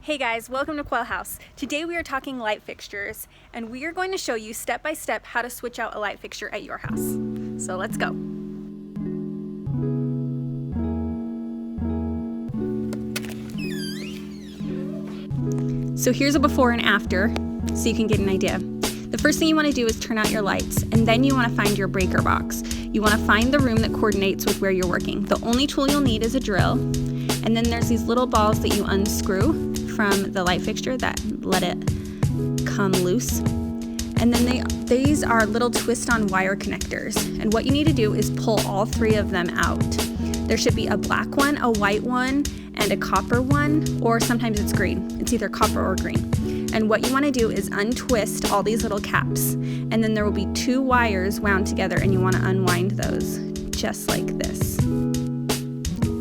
Hey guys, welcome to Kaale House. Today we are talking light fixtures, and we are going to show you step by step how to switch out a light fixture at your house. So let's go. So here's a before and after, so you can get an idea. The first thing you want to do is turn out your lights, and then you want to find your breaker box. You want to find the room that coordinates with where you're working. The only tool you'll need is a drill, and then there's these little balls that you unscrew from the light fixture that let it come loose. And then these are little twist-on wire connectors. And what you need to do is pull all three of them out. There should be a black one, a white one, and a copper one, or sometimes it's green. It's either copper or green. And what you want to do is untwist all these little caps. And then there will be two wires wound together, and you want to unwind those just like this.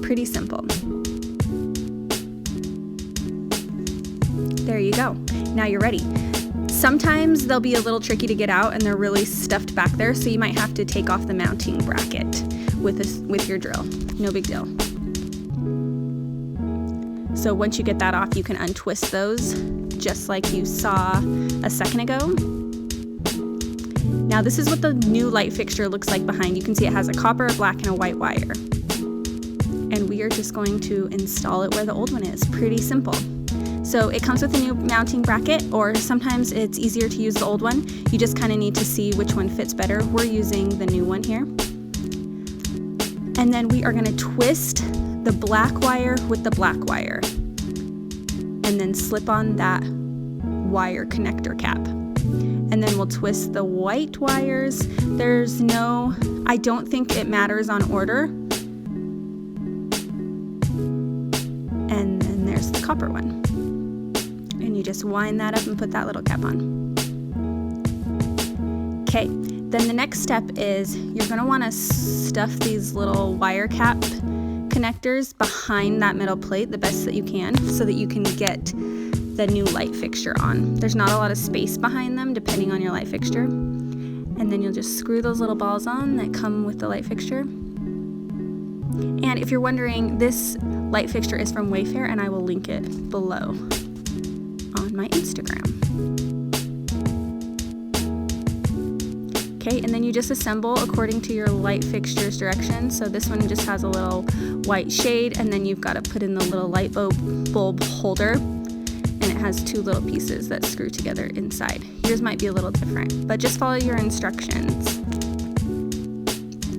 Pretty simple. There you go. Now you're ready. Sometimes they'll be a little tricky to get out and they're really stuffed back there, so you might have to take off the mounting bracket with your drill. No big deal. So once you get that off, you can untwist those just like you saw a second ago. Now this is what the new light fixture looks like behind. You can see it has a copper, a black, and a white wire. And we are just going to install it where the old one is. Pretty simple. So it comes with a new mounting bracket, or sometimes it's easier to use the old one. You just kind of need to see which one fits better. We're using the new one here. And then we are going to twist the black wire with the black wire, and then slip on that wire connector cap. And then we'll twist the white wires. I don't think it matters on order. And then there's the copper one. And you just wind that up and put that little cap on. Okay, then the next step is you're going to want to stuff these little wire cap connectors behind that middle plate the best that you can, so that you can get the new light fixture on. There's not a lot of space behind them depending on your light fixture. And then you'll just screw those little balls on that come with the light fixture. And if you're wondering, this light fixture is from Wayfair, and I will link it below on my Instagram. Okay, and then you just assemble according to your light fixture's directions. So this one just has a little white shade, and then you've got to put in the little light bulb holder, and it has two little pieces that screw together inside. Yours might be a little different, but just follow your instructions.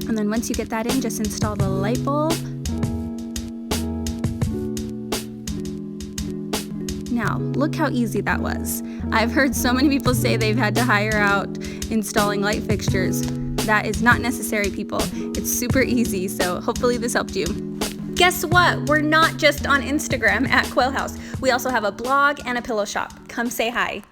And then once you get that in, just install the light bulb. Now, look how easy that was. I've heard so many people say they've had to hire out installing light fixtures. That is not necessary, people. It's super easy, so hopefully this helped you. Guess what? We're not just on Instagram at Kaale House. We also have a blog and a pillow shop. Come say hi.